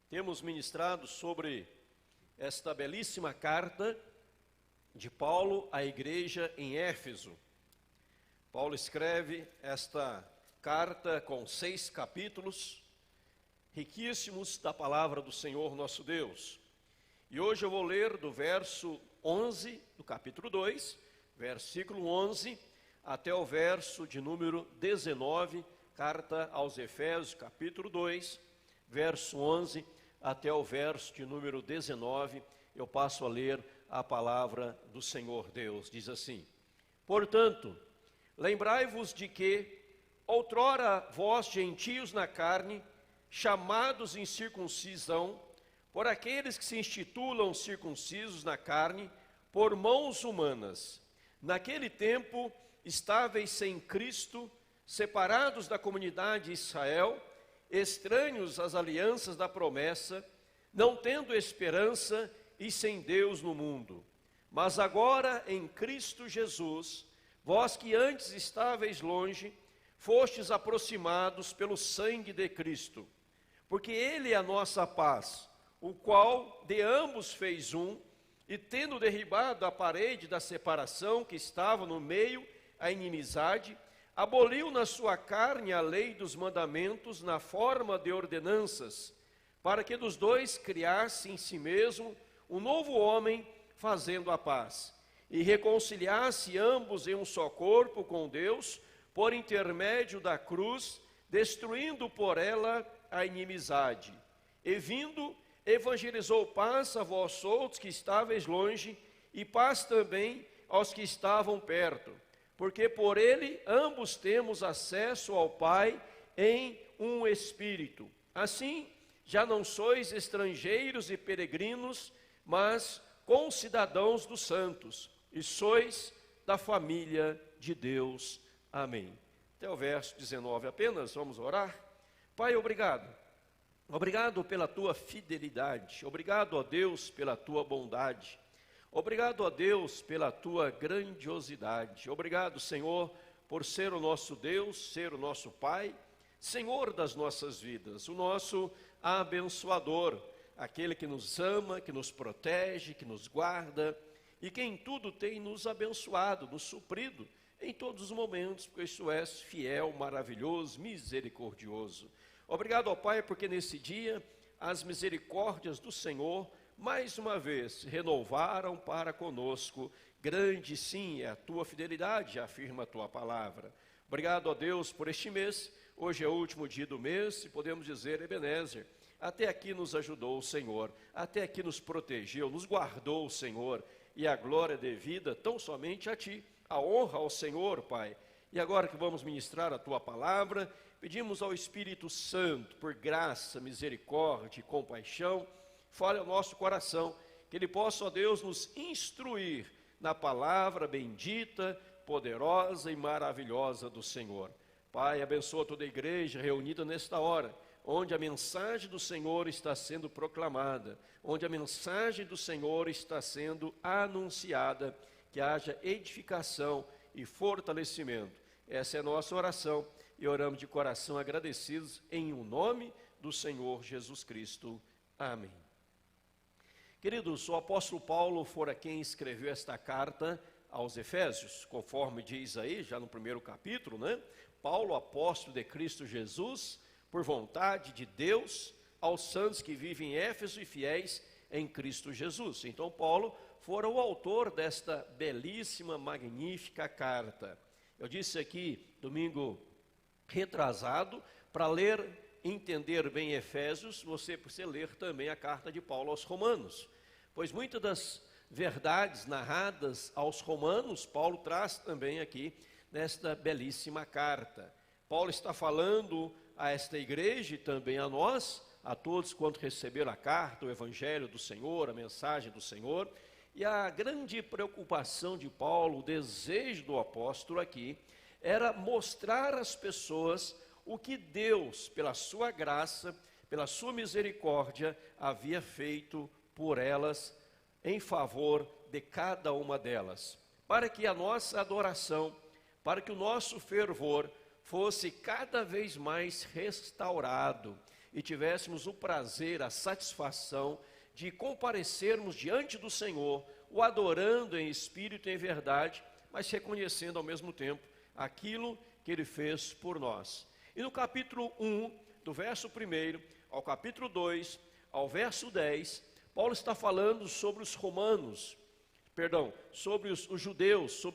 Temos ministrado sobre esta belíssima carta de Paulo à igreja em Éfeso. Paulo escreve esta carta com 6 capítulos, riquíssimos da palavra do Senhor nosso Deus. E hoje eu vou ler do verso 11 do capítulo 2, versículo 11, até o verso de número 19, carta aos Efésios, capítulo 2, verso 11, até o verso de número 19, eu passo a ler a palavra do Senhor Deus. Diz assim: Portanto, lembrai-vos de que, outrora vós gentios na carne, chamados em circuncisão, por aqueles que se institulam circuncisos na carne, por mãos humanas, naquele tempo estáveis sem Cristo, separados da comunidade de Israel, estranhos às alianças da promessa, não tendo esperança e sem Deus no mundo. Mas agora em Cristo Jesus, vós que antes estáveis longe, fostes aproximados pelo sangue de Cristo, porque Ele é a nossa paz, o qual de ambos fez um, e tendo derribado a parede da separação que estava no meio, a inimizade, aboliu na sua carne a lei dos mandamentos na forma de ordenanças, para que dos dois criasse em si mesmo um novo homem, fazendo a paz, e reconciliasse ambos em um só corpo com Deus, por intermédio da cruz, destruindo por ela a inimizade. E vindo, evangelizou paz a vós outros que estáveis longe, e paz também aos que estavam perto, porque por ele ambos temos acesso ao Pai em um Espírito. Assim, já não sois estrangeiros e peregrinos, mas concidadãos dos santos, e sois da família de Deus. Amém. Até o verso 19 apenas, vamos orar. Pai, obrigado. Obrigado pela tua fidelidade. Obrigado, ó Deus, pela tua bondade. Obrigado, ó Deus, pela tua grandiosidade. Obrigado, Senhor, por ser o nosso Deus, ser o nosso Pai, Senhor das nossas vidas, o nosso abençoador, aquele que nos ama, que nos protege, que nos guarda e que em tudo tem nos abençoado, nos suprido em todos os momentos, porque tu és fiel, maravilhoso, misericordioso. Obrigado, ó Pai, porque nesse dia as misericórdias do Senhor mais uma vez se renovaram para conosco. Grande sim é a tua fidelidade, afirma a tua palavra. Obrigado, ó Deus, por este mês. Hoje é o último dia do mês e podemos dizer, Ebenezer, até aqui nos ajudou o Senhor, até aqui nos protegeu, nos guardou o Senhor, e a glória devida tão somente a Ti, a honra ao Senhor, Pai. E agora que vamos ministrar a Tua palavra, pedimos ao Espírito Santo, por graça, misericórdia e compaixão, fale ao nosso coração, que Ele possa, ó Deus, nos instruir na palavra bendita, poderosa e maravilhosa do Senhor. Pai, abençoa toda a igreja reunida nesta hora, onde a mensagem do Senhor está sendo proclamada, onde a mensagem do Senhor está sendo anunciada, que haja edificação e fortalecimento. Essa é a nossa oração e oramos de coração agradecidos em o nome do Senhor Jesus Cristo. Amém. Queridos, o apóstolo Paulo fora quem escreveu esta carta aos Efésios, conforme diz aí, já no primeiro capítulo, né? Paulo, apóstolo de Cristo Jesus, por vontade de Deus, aos santos que vivem em Éfeso e fiéis em Cristo Jesus. Então, Paulo fora o autor desta belíssima, magnífica carta. Eu disse aqui, domingo retrasado, para ler, entender bem Efésios, você precisa ler também a carta de Paulo aos Romanos, pois muitas das verdades narradas aos Romanos, Paulo traz também aqui nesta belíssima carta. Paulo está falando a esta igreja e também a nós, a todos quanto receberam a carta, o evangelho do Senhor, a mensagem do Senhor, e a grande preocupação de Paulo, o desejo do apóstolo aqui, era mostrar às pessoas o que Deus, pela sua graça, pela sua misericórdia, havia feito por elas, em favor de cada uma delas, para que a nossa adoração, para que o nosso fervor fosse cada vez mais restaurado, e tivéssemos o prazer, a satisfação de comparecermos diante do Senhor, o adorando em espírito e em verdade, mas reconhecendo ao mesmo tempo aquilo que Ele fez por nós. E no capítulo 1, do verso 1 ao capítulo 2, ao verso 10, Paulo está falando sobre os romanos, sobre os judeus,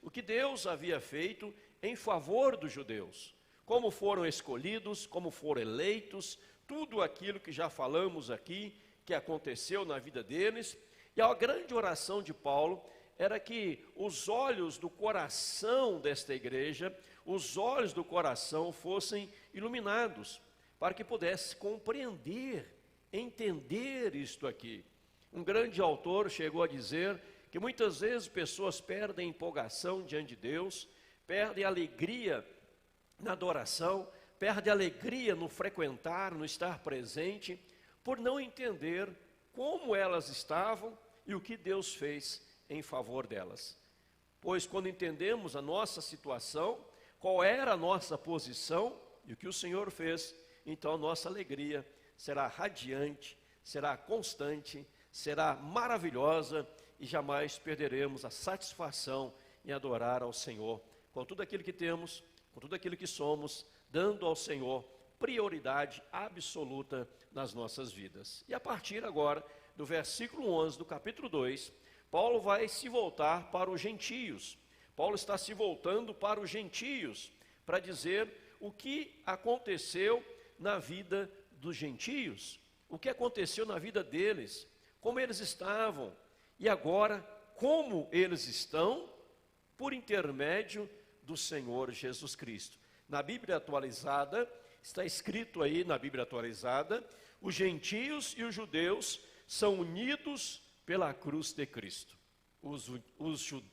o que Deus havia feito em favor dos judeus, como foram escolhidos, como foram eleitos, tudo aquilo que já falamos aqui, que aconteceu na vida deles. E a grande oração de Paulo era que os olhos do coração desta igreja, os olhos do coração fossem iluminados, para que pudesse compreender, entender isto aqui. Um grande autor chegou a dizer que muitas vezes pessoas perdem empolgação diante de Deus, perdem alegria na adoração, perdem alegria no frequentar, no estar presente, por não entender como elas estavam e o que Deus fez em favor delas. Pois quando entendemos a nossa situação, qual era a nossa posição e o que o Senhor fez, então a nossa alegria será radiante, será constante, será maravilhosa e jamais perderemos a satisfação em adorar ao Senhor com tudo aquilo que temos, com tudo aquilo que somos, dando ao Senhor prioridade absoluta nas nossas vidas. E a partir agora do versículo 11 do capítulo 2, Paulo vai se voltar para os gentios. Paulo está se voltando para os gentios para dizer o que aconteceu na vida dos gentios, o que aconteceu na vida deles, como eles estavam e agora como eles estão por intermédio do Senhor Jesus Cristo. Na Bíblia atualizada, está escrito aí na Bíblia atualizada, os gentios e os judeus são unidos pela cruz de Cristo. Os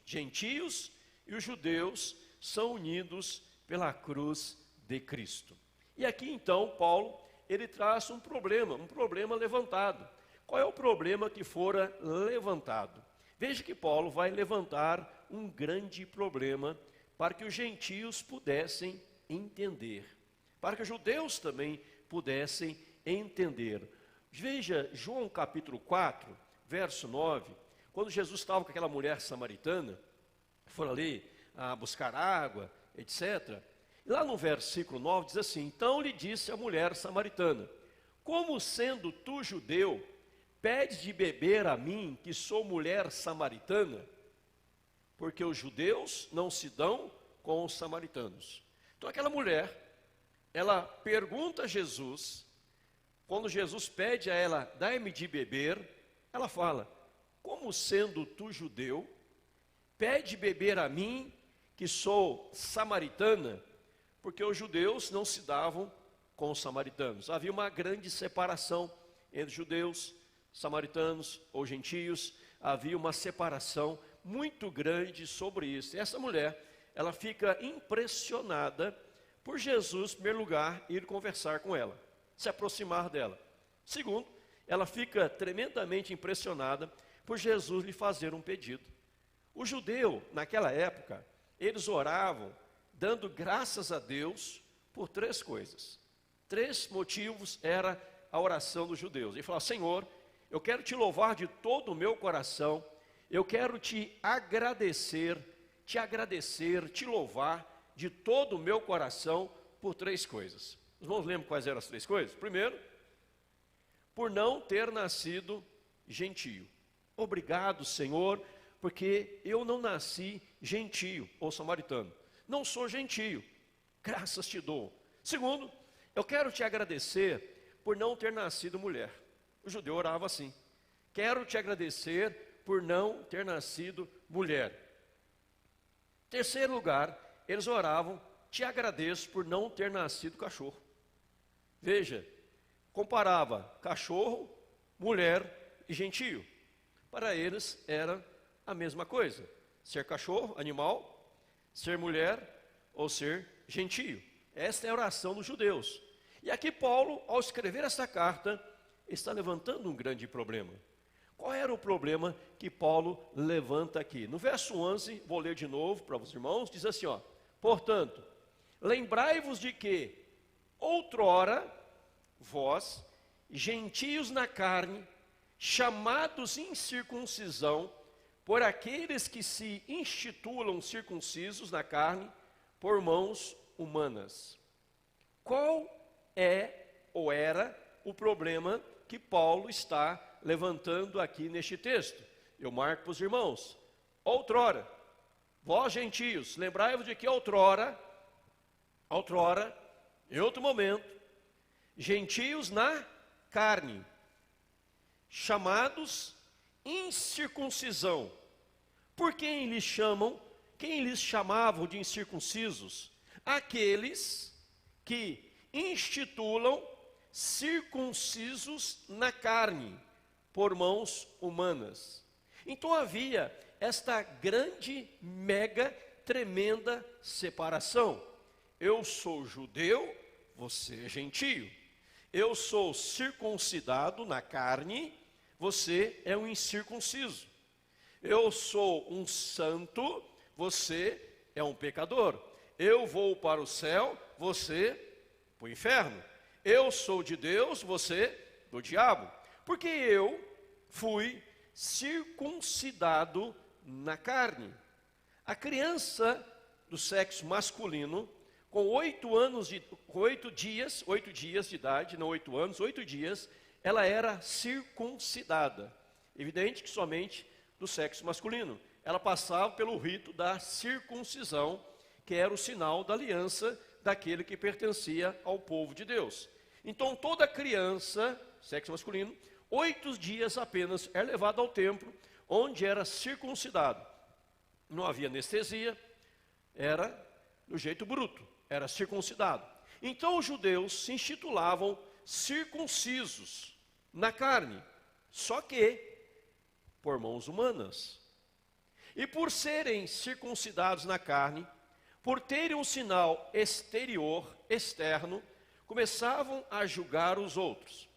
gentios e os judeus são unidos pela cruz de Cristo. E aqui então Paulo, ele traz um problema levantado. Qual é o problema que fora levantado? Veja que Paulo vai levantar um grande problema para que os gentios pudessem entender, para que os judeus também pudessem entender. Veja João capítulo 4, verso 9, quando Jesus estava com aquela mulher samaritana, foram ali a buscar água, etc. E lá no versículo 9 diz assim: então lhe disse a mulher samaritana: como sendo tu judeu, pedes de beber a mim, que sou mulher samaritana? Porque os judeus não se dão com os samaritanos. Então aquela mulher, ela pergunta a Jesus, quando Jesus pede a ela, dai-me de beber, ela fala: como sendo tu judeu, pede beber a mim, que sou samaritana? Porque os judeus não se davam com os samaritanos. Havia uma grande separação entre judeus, samaritanos ou gentios. Havia uma separação muito grande sobre isso. E essa mulher, ela fica impressionada por Jesus, em primeiro lugar, ir conversar com ela, se aproximar dela. Segundo, ela fica tremendamente impressionada por Jesus lhe fazer um pedido. O judeu, naquela época, eles oravam dando graças a Deus por três coisas. Três motivos era a oração dos judeus. Ele falava: Senhor, eu quero te louvar de todo o meu coração, eu quero te agradecer, te louvar de todo o meu coração por três coisas. Os irmãos lembram quais eram as três coisas? Primeiro, por não ter nascido gentio. Obrigado, Senhor, porque eu não nasci gentio ou samaritano. Não sou gentio, graças te dou. Segundo, eu quero te agradecer por não ter nascido mulher. O judeu orava assim: quero te agradecer por não ter nascido mulher. Terceiro lugar, eles oravam: te agradeço por não ter nascido cachorro. Veja, comparava cachorro, mulher e gentio. Para eles era a mesma coisa: ser cachorro, animal, ser mulher ou ser gentio. Esta é a oração dos judeus. E aqui Paulo, ao escrever essa carta, está levantando um grande problema. Qual era o problema que Paulo levanta aqui? No verso 11, vou ler de novo para os irmãos, diz assim, portanto, lembrai-vos de que outrora vós, gentios na carne, chamados incircuncisão, por aqueles que se institulam circuncisos na carne, por mãos humanas. Qual é ou era o problema que Paulo está levantando aqui neste texto? Eu marco para os irmãos. Outrora, vós gentios, lembrai-vos de que outrora, em outro momento, gentios na carne, chamados incircuncisão. Por quem lhes chamam? Quem lhes chamavam de incircuncisos? Aqueles que institulam circuncisos na carne, por mãos humanas. Então havia esta grande, mega, tremenda separação. Eu sou judeu, você é gentio. Eu sou circuncidado na carne, você é um incircunciso. Eu sou um santo, você é um pecador. Eu vou para o céu, você para o inferno. Eu sou de Deus, você do diabo. Porque eu fui circuncidado na carne. A criança do sexo masculino, com 8 dias de idade, não 8 anos, 8 dias, ela era circuncidada. Evidente que somente do sexo masculino. Ela passava pelo rito da circuncisão, que era o sinal da aliança daquele que pertencia ao povo de Deus. Então toda criança, sexo masculino, 8 dias apenas é levada ao templo, onde era circuncidado. Não havia anestesia, era do jeito bruto, era circuncidado. Então os judeus se intitulavam circuncisos na carne, só que por mãos humanas. E por serem circuncidados na carne, por terem um sinal exterior, externo, começavam a julgar os outros.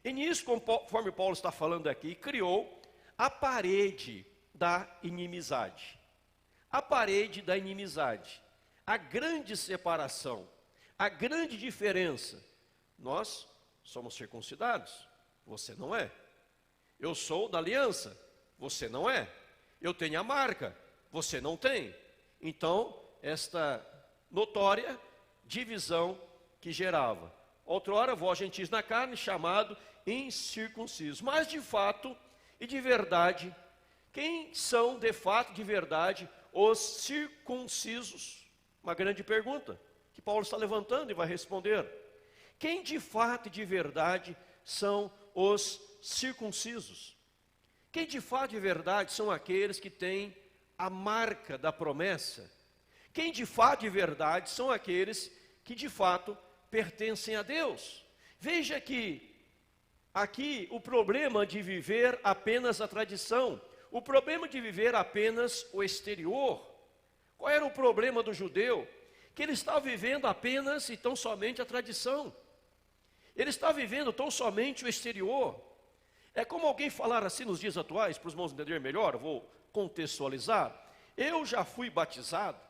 E nisso, conforme Paulo está falando aqui, criou a parede da inimizade. A parede da inimizade. A grande separação, a grande diferença. Nós somos circuncidados, você não é. Eu sou da aliança, você não é. Eu tenho a marca, você não tem. Então, esta notória divisão que gerava. Outrora, vós gentios na carne, chamado incircuncisos. Mas de fato e de verdade, quem são de fato de verdade os circuncisos? Uma grande pergunta que Paulo está levantando e vai responder. Quem de fato e de verdade são os circuncisos? Quem de fato e de verdade são aqueles que têm a marca da promessa? Quem de fato e de verdade são aqueles que de fato pertencem a Deus? Veja que aqui o problema de viver apenas a tradição, o problema de viver apenas o exterior. Qual era o problema do judeu? Que ele estava vivendo apenas e tão somente a tradição. Ele está vivendo tão somente o exterior. É como alguém falar assim nos dias atuais, para os irmãos entenderem melhor, eu vou contextualizar. Eu já fui batizado,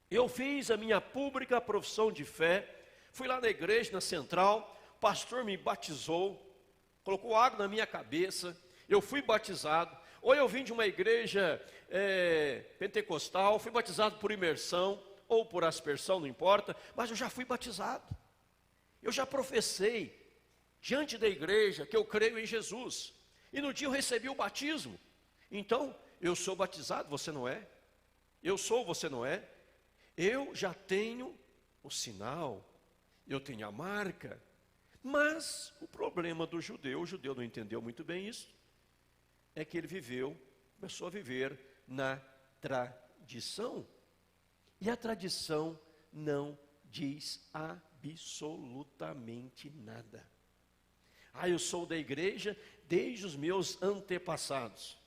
eu fiz a minha pública profissão de fé, fui lá na igreja, na central, o pastor me batizou, colocou água na minha cabeça, eu fui batizado. Ou eu vim de uma igreja pentecostal, fui batizado por imersão, ou por aspersão, não importa, mas eu já fui batizado. Eu já professei diante da igreja que eu creio em Jesus. E no dia eu recebi o batismo. Então, eu sou batizado, você não é? Eu sou, você não é? Eu já tenho o sinal, eu tenho a marca. Mas o problema do judeu, o judeu não entendeu muito bem isso, é que ele começou a viver na tradição. E a tradição não diz absolutamente nada. Eu sou da igreja desde os meus antepassados.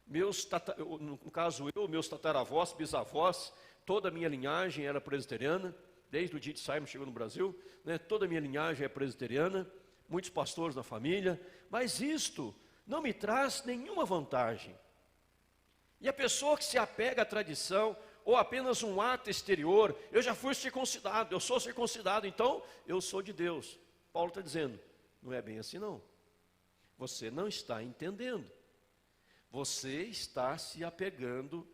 No caso meus tataravós, bisavós, toda a minha linhagem era presbiteriana, desde o dia de Simon chegou no Brasil, né, toda a minha linhagem é presbiteriana, muitos pastores na família, mas isto não me traz nenhuma vantagem. E a pessoa que se apega à tradição, ou apenas um ato exterior, eu já fui circuncidado, eu sou circuncidado, então eu sou de Deus. Paulo está dizendo, não é bem assim não. Você não está entendendo. Você está se apegando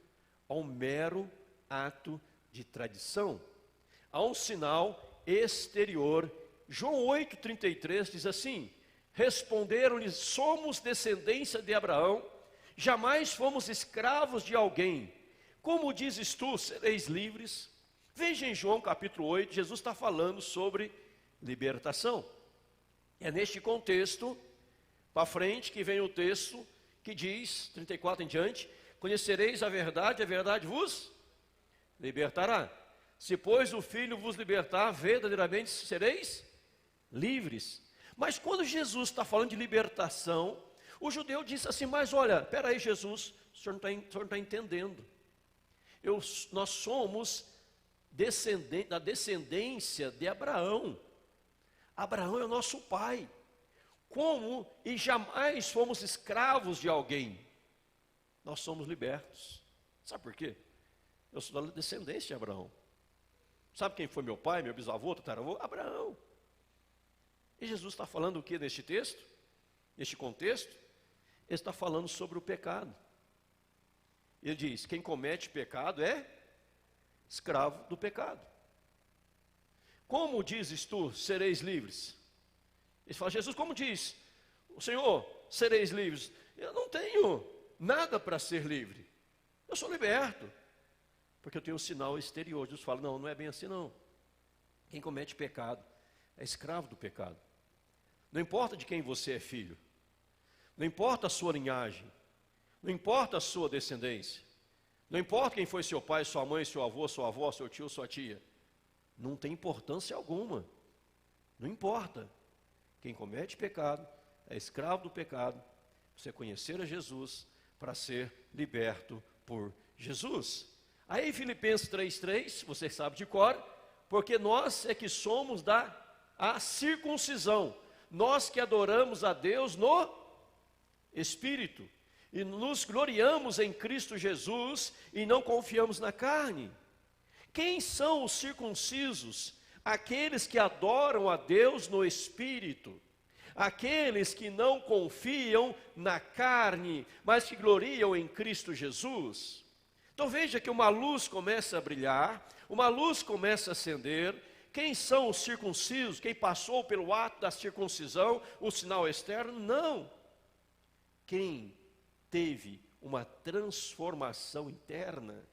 ao mero ato de tradição, a um sinal exterior. João 8,33 diz assim, responderam-lhe, somos descendência de Abraão, jamais fomos escravos de alguém. Como dizes tu, sereis livres? Veja em João capítulo 8, Jesus está falando sobre libertação. É neste contexto, para frente, que vem o texto que diz, 34 em diante, conhecereis a verdade vos libertará. Se, pois, o Filho vos libertar, verdadeiramente sereis livres. Mas quando Jesus está falando de libertação, o judeu disse assim, mas olha, peraí Jesus, o senhor não está entendendo. Nós somos da descendência de Abraão. Abraão é o nosso pai. Como e jamais fomos escravos de alguém. Nós somos libertos. Sabe por quê? Eu sou da descendência de Abraão. Sabe quem foi meu pai, meu bisavô, tataravô? Abraão. E Jesus está falando o que neste texto? Neste contexto? Ele está falando sobre o pecado. Ele diz, quem comete pecado é escravo do pecado. Como dizes tu, sereis livres? Ele fala, Jesus, como diz o Senhor, sereis livres? Eu não tenho nada para ser livre. Eu sou liberto. Porque eu tenho um sinal exterior. Jesus fala, não é bem assim não. Quem comete pecado é escravo do pecado. Não importa de quem você é filho. Não importa a sua linhagem. Não importa a sua descendência. Não importa quem foi seu pai, sua mãe, seu avô, sua avó, seu tio, sua tia. Não tem importância alguma. Não importa. Quem comete pecado é escravo do pecado. Você conhecer a Jesus para ser liberto por Jesus. Aí Filipenses 3,3, você sabe de cor, porque nós é que somos a circuncisão. Nós que adoramos a Deus no Espírito. E nos gloriamos em Cristo Jesus e não confiamos na carne. Quem são os circuncisos? Aqueles que adoram a Deus no Espírito. Aqueles que não confiam na carne, mas que gloriam em Cristo Jesus. Então veja que uma luz começa a brilhar, uma luz começa a acender. Quem são os circuncisos? Quem passou pelo ato da circuncisão, o sinal externo? Não. Quem teve uma transformação interna,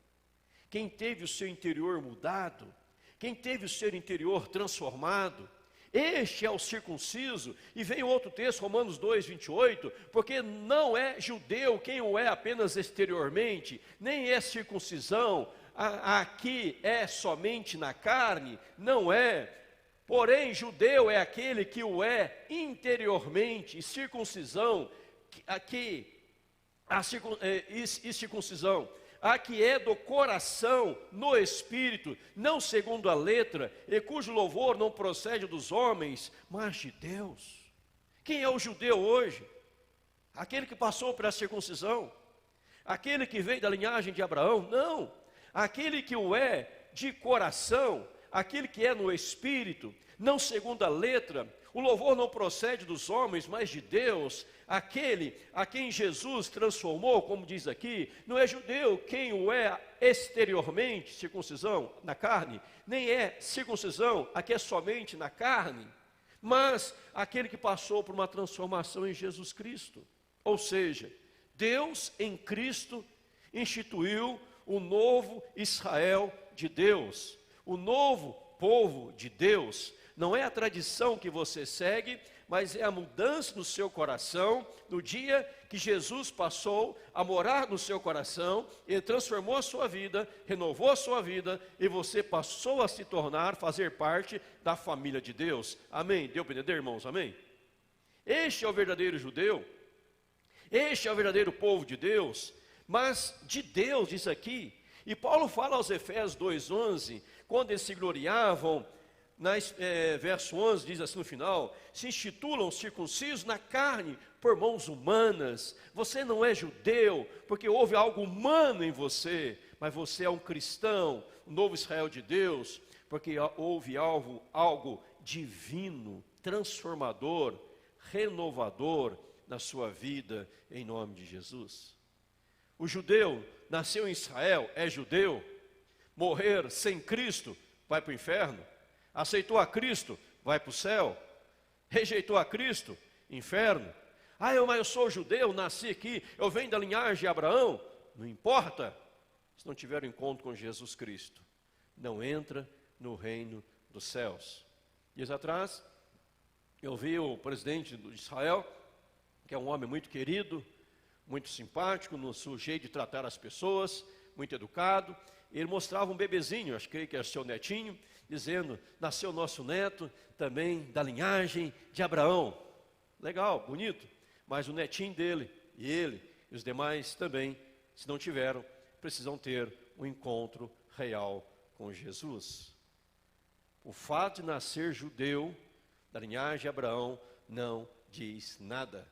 quem teve o seu interior mudado, quem teve o seu interior transformado, este é o circunciso. E vem outro texto, Romanos 2,28, porque não é judeu quem o é apenas exteriormente, nem é circuncisão, aqui é somente na carne, não é. Porém, judeu é aquele que o é interiormente, e circuncisão, circuncisão, a que é do coração, no espírito, não segundo a letra, e cujo louvor não procede dos homens, mas de Deus. Quem é o judeu hoje? Aquele que passou pela circuncisão? Aquele que veio da linhagem de Abraão? Não. Aquele que o é de coração, aquele que é no espírito, não segundo a letra. O louvor não procede dos homens, mas de Deus. Aquele a quem Jesus transformou, como diz aqui, não é judeu quem o é exteriormente, circuncisão na carne, nem é circuncisão, aqui é somente na carne, mas aquele que passou por uma transformação em Jesus Cristo. Ou seja, Deus em Cristo instituiu o novo Israel de Deus, o novo povo de Deus. Não é a tradição que você segue, mas é a mudança no seu coração, no dia que Jesus passou a morar no seu coração, Ele transformou a sua vida, renovou a sua vida, e você passou a se tornar, fazer parte da família de Deus. Amém? Deu para entender, irmãos? Amém? Este é o verdadeiro judeu, este é o verdadeiro povo de Deus, mas de Deus, diz aqui. E Paulo fala aos Efésios 2,11, quando eles se gloriavam, verso 11 diz assim no final, se institulam circuncisos na carne por mãos humanas. Você não é judeu porque houve algo humano em você, mas você é um cristão, um novo Israel de Deus, porque houve algo divino transformador, renovador na sua vida, em nome de Jesus. O judeu nasceu em Israel, é judeu, morrer sem Cristo, vai para o inferno. Aceitou a Cristo, vai para o céu. Rejeitou a Cristo, inferno. Mas eu sou judeu, nasci aqui, eu venho da linhagem de Abraão. Não importa, se não tiver um encontro com Jesus Cristo, não entra no reino dos céus. Dias atrás, eu vi o presidente de Israel, que é um homem muito querido, muito simpático, no seu jeito de tratar as pessoas, muito educado. Ele mostrava um bebezinho, acho que era seu netinho, dizendo, nasceu nosso neto, também da linhagem de Abraão. Legal, bonito, mas o netinho dele, e ele, e os demais também, se não tiveram, precisam ter um encontro real com Jesus. O fato de nascer judeu, da linhagem de Abraão, não diz nada.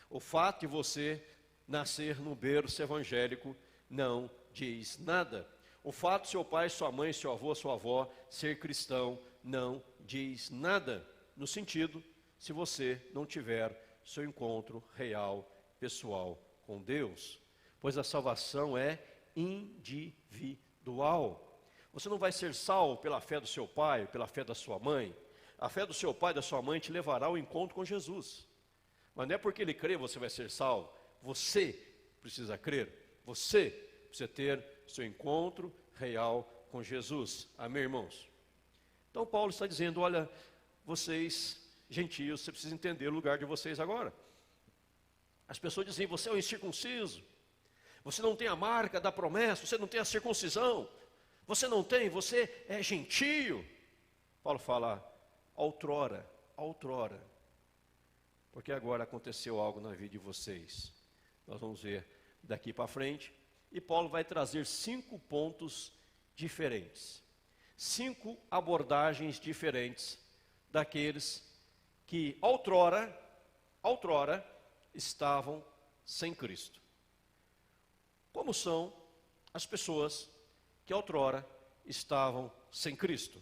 O fato de você nascer no berço evangélico, não diz nada. O fato de seu pai, sua mãe, seu avô, sua avó ser cristão, não diz nada. No sentido, se você não tiver seu encontro real, pessoal com Deus. Pois a salvação é individual. Você não vai ser salvo pela fé do seu pai, pela fé da sua mãe. A fé do seu pai e da sua mãe te levará ao encontro com Jesus. Mas não é porque ele crê você vai ser salvo. Você precisa crer. Você precisa ter seu encontro real com Jesus. Amém, irmãos? Então Paulo está dizendo, olha, vocês, gentios, você precisa entender o lugar de vocês agora. As pessoas dizem, você é um incircunciso. Você não tem a marca da promessa, você não tem a circuncisão. Você não tem, você é gentio. Paulo fala, outrora. Porque agora aconteceu algo na vida de vocês. Nós vamos ver daqui para frente. E Paulo vai trazer 5 pontos diferentes. 5 abordagens diferentes daqueles que outrora estavam sem Cristo. Como são as pessoas que outrora estavam sem Cristo?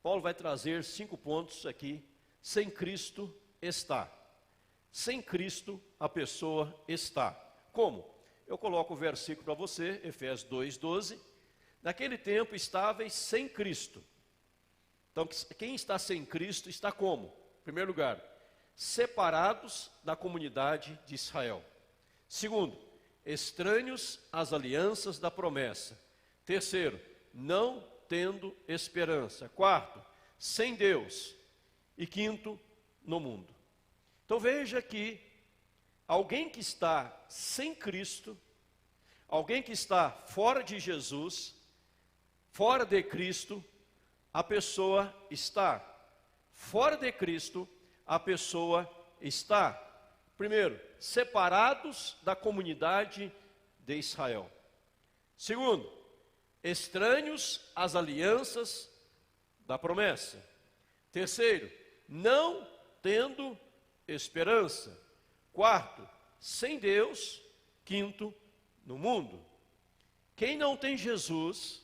Paulo vai trazer 5 pontos aqui. Sem Cristo está. Sem Cristo a pessoa está. Como? Eu coloco o versículo para você, Efésios 2:12. Naquele tempo estáveis sem Cristo. Então, quem está sem Cristo está como? Em primeiro lugar, separados da comunidade de Israel. Segundo, estranhos às alianças da promessa. Terceiro, não tendo esperança. Quarto, sem Deus. E quinto, no mundo. Então veja que alguém que está sem Cristo, alguém que está fora de Jesus, fora de Cristo, a pessoa está. Fora de Cristo, a pessoa está. Primeiro, separados da comunidade de Israel. Segundo, estranhos às alianças da promessa. Terceiro, não tendo esperança. Quarto, sem Deus. Quinto, no mundo. Quem não tem Jesus,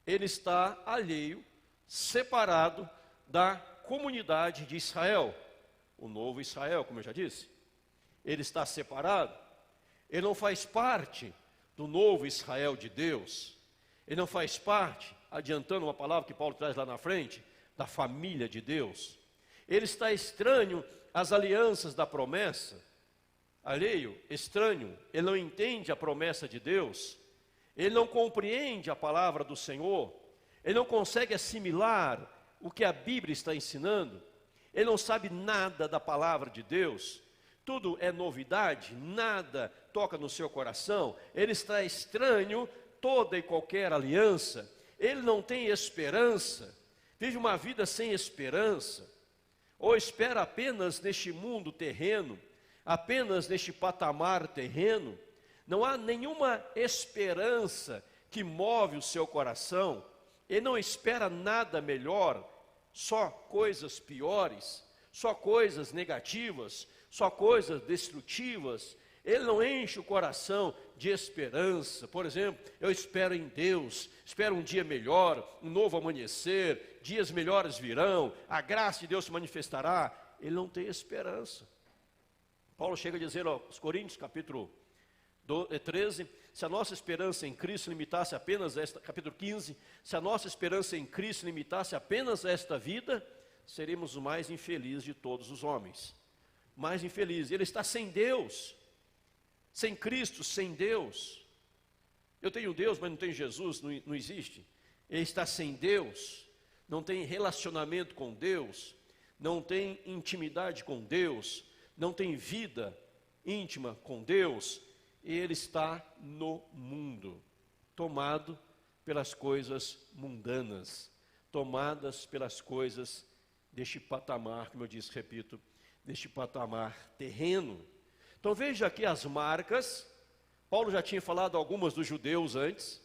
ele está alheio, separado da comunidade de Israel. O novo Israel, como eu já disse. Ele está separado. Ele não faz parte do novo Israel de Deus. Ele não faz parte, adiantando uma palavra que Paulo traz lá na frente, da família de Deus. Ele está estranho às alianças da promessa. Alheio, estranho, ele não entende a promessa de Deus. Ele não compreende a palavra do Senhor. Ele não consegue assimilar o que a Bíblia está ensinando. Ele não sabe nada da palavra de Deus. Tudo é novidade, nada toca no seu coração. Ele está estranho toda e qualquer aliança. Ele não tem esperança. Vive uma vida sem esperança. Ou espera apenas neste mundo terreno, apenas neste patamar terreno. Não há nenhuma esperança que move o seu coração. Ele não espera nada melhor, só coisas piores, só coisas negativas, só coisas destrutivas. Ele não enche o coração de esperança. Por exemplo, eu espero em Deus, espero um dia melhor, um novo amanhecer, dias melhores virão, a graça de Deus se manifestará. Ele não tem esperança. Paulo chega a dizer aos Coríntios, capítulo 13, se a nossa esperança em Cristo limitasse apenas esta, capítulo 15, se a nossa esperança em Cristo limitasse apenas esta vida, seríamos os mais infelizes de todos os homens. Mais infeliz. Ele está sem Deus, sem Cristo, sem Deus. Eu tenho Deus, mas não tenho Jesus, não existe. Ele está sem Deus, não tem relacionamento com Deus, não tem intimidade com Deus, não tem vida íntima com Deus. Ele está no mundo, tomado pelas coisas mundanas, tomadas pelas coisas deste patamar, como eu disse, repito, deste patamar terreno. Então veja aqui as marcas. Paulo já tinha falado algumas dos judeus antes,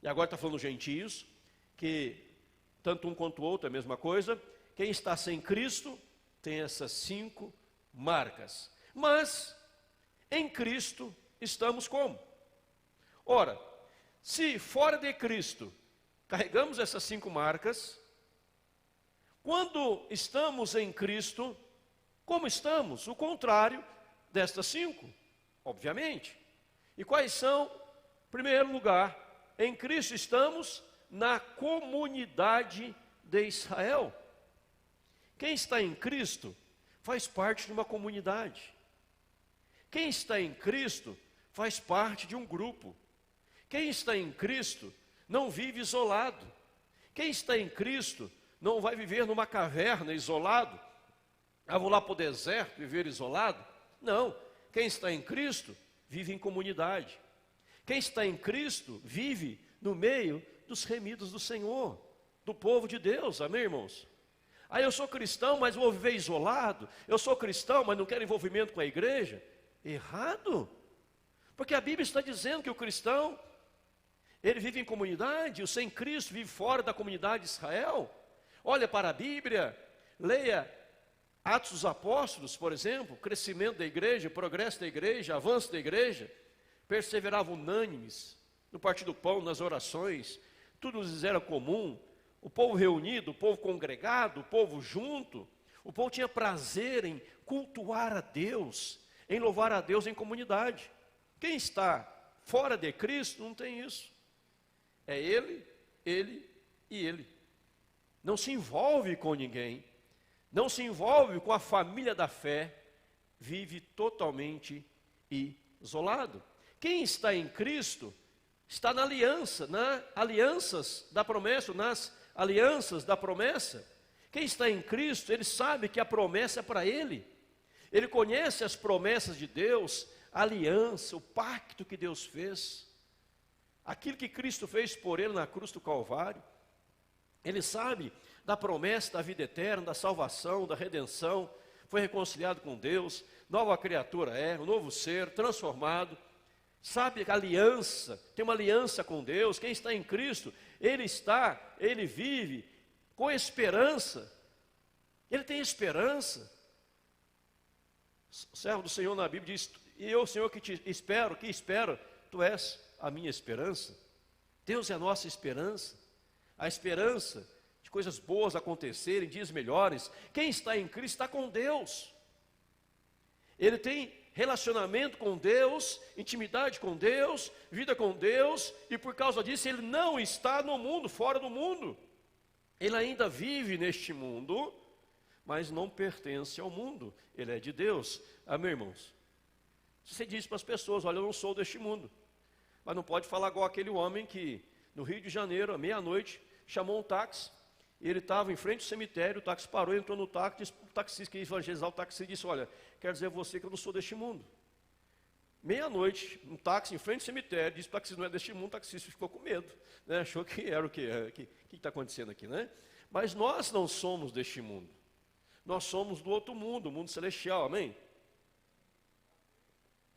e agora está falando dos gentios, que tanto um quanto o outro é a mesma coisa. Quem está sem Cristo tem essas 5 marcas. Mas em Cristo estamos como? Ora, se fora de Cristo carregamos essas 5 marcas, quando estamos em Cristo, como estamos? O contrário destas 5, obviamente. E quais são? Em primeiro lugar, em Cristo estamos na comunidade de Israel. Quem está em Cristo faz parte de uma comunidade. Quem está em Cristo faz parte de um grupo. Quem está em Cristo não vive isolado. Quem está em Cristo não vai viver numa caverna isolado. Ah, vou lá para o deserto viver isolado? Não. Quem está em Cristo vive em comunidade. Quem está em Cristo vive no meio dos remidos do Senhor, do povo de Deus, amém, irmãos? Aí eu sou cristão, mas vou viver isolado. Eu sou cristão, mas não quero envolvimento com a igreja. Errado. Porque a Bíblia está dizendo que o cristão, ele vive em comunidade, o sem Cristo vive fora da comunidade de Israel. Olha para a Bíblia, leia Atos dos Apóstolos, por exemplo, crescimento da igreja, progresso da igreja, avanço da igreja, perseveravam unânimes no partir do pão, nas orações, tudo lhes era comum, o povo reunido, o povo congregado, o povo junto, o povo tinha prazer em cultuar a Deus, em louvar a Deus em comunidade. Quem está fora de Cristo não tem isso. É ele e ele. Não se envolve com ninguém, não se envolve com a família da fé, vive totalmente isolado. Quem está em Cristo está na aliança, nas alianças da promessa, nas alianças da promessa. Quem está em Cristo, ele sabe que a promessa é para ele. Ele conhece as promessas de Deus, a aliança, o pacto que Deus fez, aquilo que Cristo fez por ele na cruz do Calvário. Ele sabe da promessa da vida eterna, da salvação, da redenção, foi reconciliado com Deus, nova criatura é, um novo ser, transformado, sabe que a aliança, tem uma aliança com Deus. Quem está em Cristo, ele vive com esperança, ele tem esperança. O servo do Senhor na Bíblia diz, e eu, Senhor, que espero, tu és a minha esperança. Deus é a nossa esperança, a esperança de coisas boas acontecerem, dias melhores. Quem está em Cristo está com Deus, ele tem relacionamento com Deus, intimidade com Deus, vida com Deus, e por causa disso ele não está no mundo, fora do mundo. Ele ainda vive neste mundo, mas não pertence ao mundo, ele é de Deus. Amém, irmãos? Você diz para as pessoas, olha, eu não sou deste mundo, mas não pode falar igual aquele homem que no Rio de Janeiro, à meia-noite, chamou um táxi, e ele estava em frente ao cemitério, o táxi parou, entrou no táxi, disse, o taxista queria evangelizar, o taxista disse, olha, quero dizer a você que eu não sou deste mundo. Meia-noite, um táxi em frente ao cemitério, disse que o taxista não é deste mundo, o taxista ficou com medo, né? Achou que era o que está acontecendo aqui, né? Mas nós não somos deste mundo, nós somos do outro mundo, o mundo celestial, amém?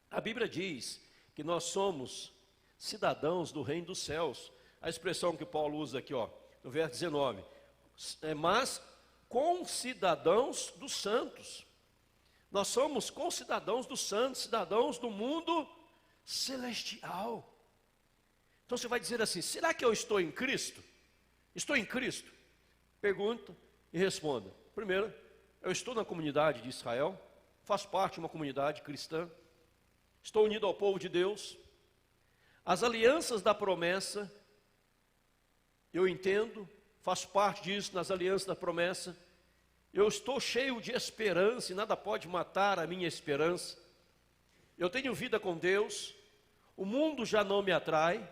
A Bíblia diz que nós somos cidadãos do reino dos céus. A expressão que Paulo usa aqui, ó, no verso 19, mas concidadãos dos santos. Nós somos concidadãos dos santos, cidadãos do mundo celestial. Então você vai dizer assim: será que eu estou em Cristo? Estou em Cristo? Pergunta e responda. Primeiro, eu estou na comunidade de Israel, faço parte de uma comunidade cristã, estou unido ao povo de Deus. As alianças da promessa, eu entendo, faço parte disso, nas alianças da promessa. Eu estou cheio de esperança e nada pode matar a minha esperança. Eu tenho vida com Deus, o mundo já não me atrai.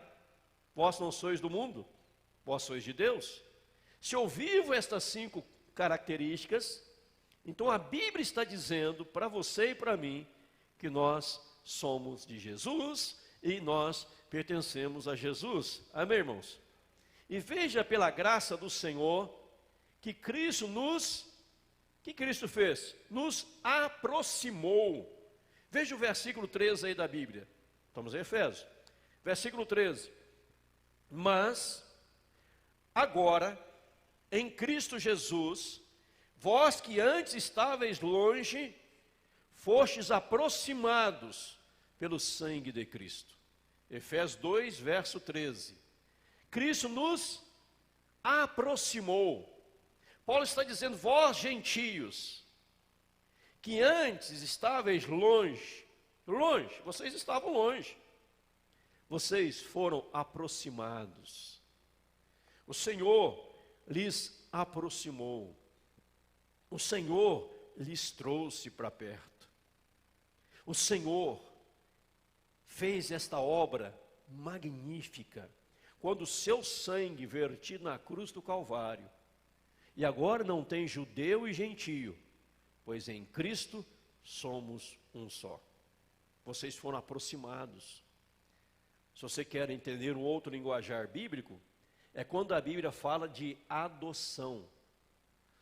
Vós não sois do mundo, vós sois de Deus. Se eu vivo estas 5 características, então a Bíblia está dizendo para você e para mim que nós somos de Jesus e nós pertencemos a Jesus. Amém, irmãos? E veja pela graça do Senhor que Cristo que Cristo fez? Nos aproximou. Veja o versículo 13 aí da Bíblia. Estamos em Efésios. Versículo 13. Mas, agora, em Cristo Jesus, vós que antes estáveis longe, fostes aproximados pelo sangue de Cristo. Efésios 2, verso 13. Cristo nos aproximou. Paulo está dizendo: vós gentios, que antes estáveis longe, vocês estavam longe, vocês foram aproximados. O Senhor lhes aproximou. O Senhor lhes trouxe para perto. O Senhor fez esta obra magnífica quando o seu sangue vertido na cruz do Calvário. E agora não tem judeu e gentio, pois em Cristo somos um só. Vocês foram aproximados. Se você quer entender um outro linguajar bíblico, é quando a Bíblia fala de adoção.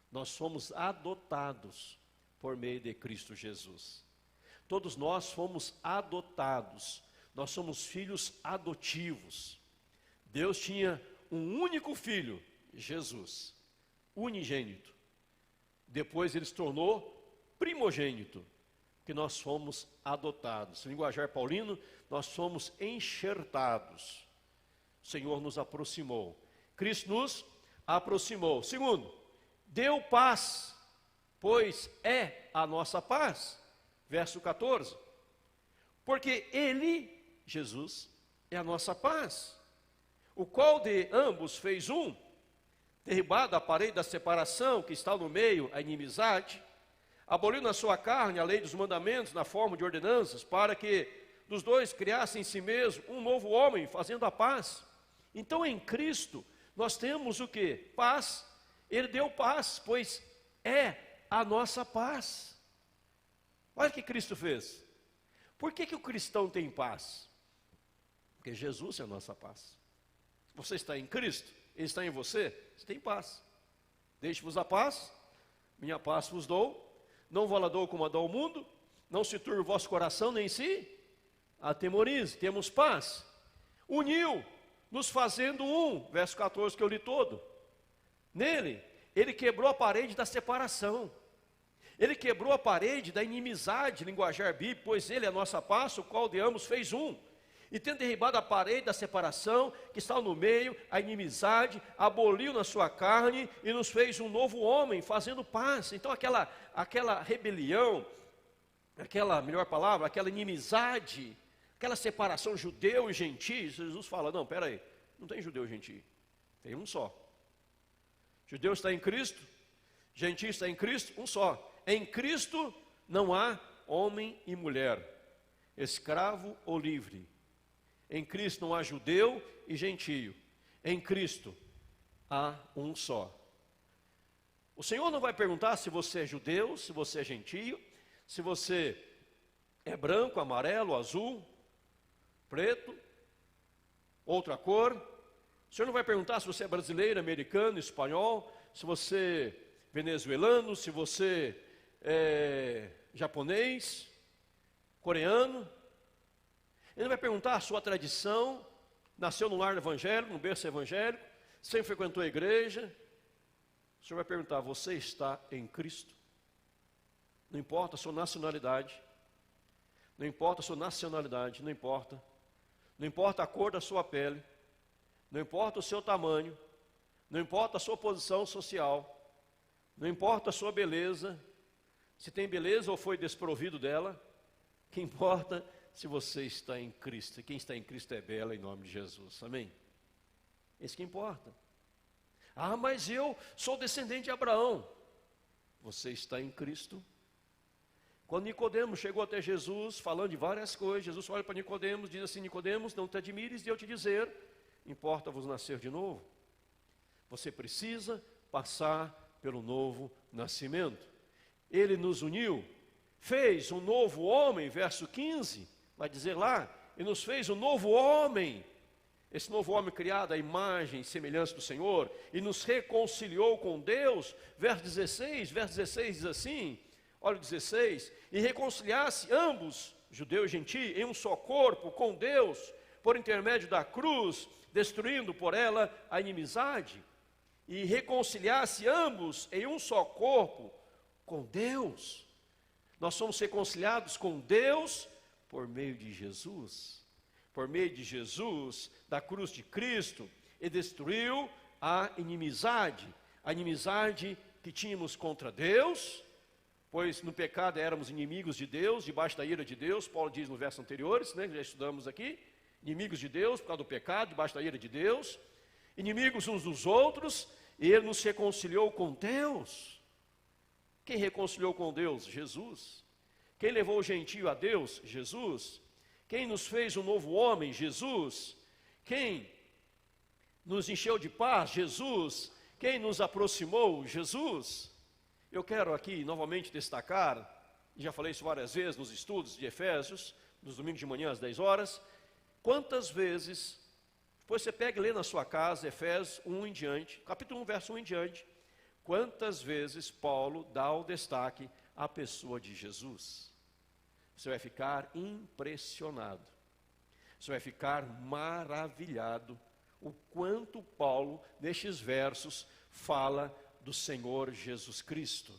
Nós somos adotados por meio de Cristo Jesus. Todos nós fomos adotados. Nós somos filhos adotivos. Deus tinha um único filho, Jesus, unigênito. Depois ele se tornou primogênito, que nós fomos adotados. No linguajar paulino, nós fomos enxertados. O Senhor nos aproximou. Cristo nos aproximou. Segundo, deu paz, pois é a nossa paz. Verso 14. Porque Ele, Jesus, é a nossa paz, o qual de ambos fez um, derribado a parede da separação que está no meio, a inimizade, aboliu na sua carne a lei dos mandamentos na forma de ordenanças, para que dos dois criasse em si mesmo um novo homem, fazendo a paz. Então em Cristo nós temos o que? Paz. Ele deu paz, pois é a nossa paz. Olha o que Cristo fez. Por que o cristão tem paz? Porque Jesus é a nossa paz. Você está em Cristo, Ele está em você, você tem paz. Deixe-vos a paz, minha paz vos dou. Não vou lá dou como a dou ao mundo, não se turbe o vosso coração, nem se atemorize. Temos paz. Uniu, nos fazendo um, verso 14 que eu li todo. Nele, Ele quebrou a parede da separação. Ele quebrou a parede da inimizade, linguajar bíblico, pois Ele é a nossa paz, o qual de ambos fez um. E tendo derribado a parede da separação, que está no meio, a inimizade, aboliu na sua carne e nos fez um novo homem, fazendo paz. Então aquela rebelião, melhor palavra, aquela inimizade, aquela separação judeu e gentio, Jesus fala: não, espera aí, não tem judeu e gentio, tem um só. Judeu está em Cristo, gentio está em Cristo, um só. Em Cristo não há homem e mulher, escravo ou livre. Em Cristo não há judeu e gentio. Em Cristo há um só. O Senhor não vai perguntar se você é judeu, se você é gentio, se você é branco, amarelo, azul, preto, outra cor. O Senhor não vai perguntar se você é brasileiro, americano, espanhol, se você é venezuelano, se você é japonês, coreano. Ele vai perguntar a sua tradição, nasceu no lar evangélico, no berço evangélico, sempre frequentou a igreja. O Senhor vai perguntar: você está em Cristo? Não importa a sua nacionalidade, não importa a sua nacionalidade, não importa. Não importa a cor da sua pele, não importa o seu tamanho, não importa a sua posição social, não importa a sua beleza, se tem beleza ou foi desprovido dela, o que importa se você está em Cristo. E quem está em Cristo é bela em nome de Jesus, amém? Isso que importa. Ah, mas eu sou descendente de Abraão. Você está em Cristo. Quando Nicodemos chegou até Jesus, falando de várias coisas, Jesus olha para Nicodemos, diz assim: Nicodemos, não te admires de eu te dizer, importa-vos nascer de novo. Você precisa passar pelo novo nascimento. Ele nos uniu, fez um novo homem, verso 15, vai dizer lá, e nos fez um novo homem. Esse novo homem criado à imagem e semelhança do Senhor, e nos reconciliou com Deus, verso 16 diz assim, olha o 16, e reconciliasse ambos, judeu e gentio, em um só corpo com Deus, por intermédio da cruz, destruindo por ela a inimizade, e reconciliasse ambos em um só corpo com Deus. Nós somos reconciliados com Deus por meio de Jesus. Por meio de Jesus, da cruz de Cristo, e destruiu a inimizade que tínhamos contra Deus, pois no pecado éramos inimigos de Deus, debaixo da ira de Deus. Paulo diz no verso anteriores, né, já estudamos aqui, inimigos de Deus por causa do pecado, debaixo da ira de Deus, inimigos uns dos outros, e Ele nos reconciliou com Deus. Quem reconciliou com Deus? Jesus. Quem levou o gentio a Deus? Jesus. Quem nos fez um novo homem? Jesus. Quem nos encheu de paz? Jesus. Quem nos aproximou? Jesus. Eu quero aqui novamente destacar, já falei isso várias vezes nos estudos de Efésios, nos domingos de manhã às 10 horas, quantas vezes, depois você pega e lê na sua casa, Efésios 1 em diante, capítulo 1, verso 1 em diante, quantas vezes Paulo dá o destaque à pessoa de Jesus. Você vai ficar impressionado, você vai ficar maravilhado, o quanto Paulo, nestes versos, fala do Senhor Jesus Cristo.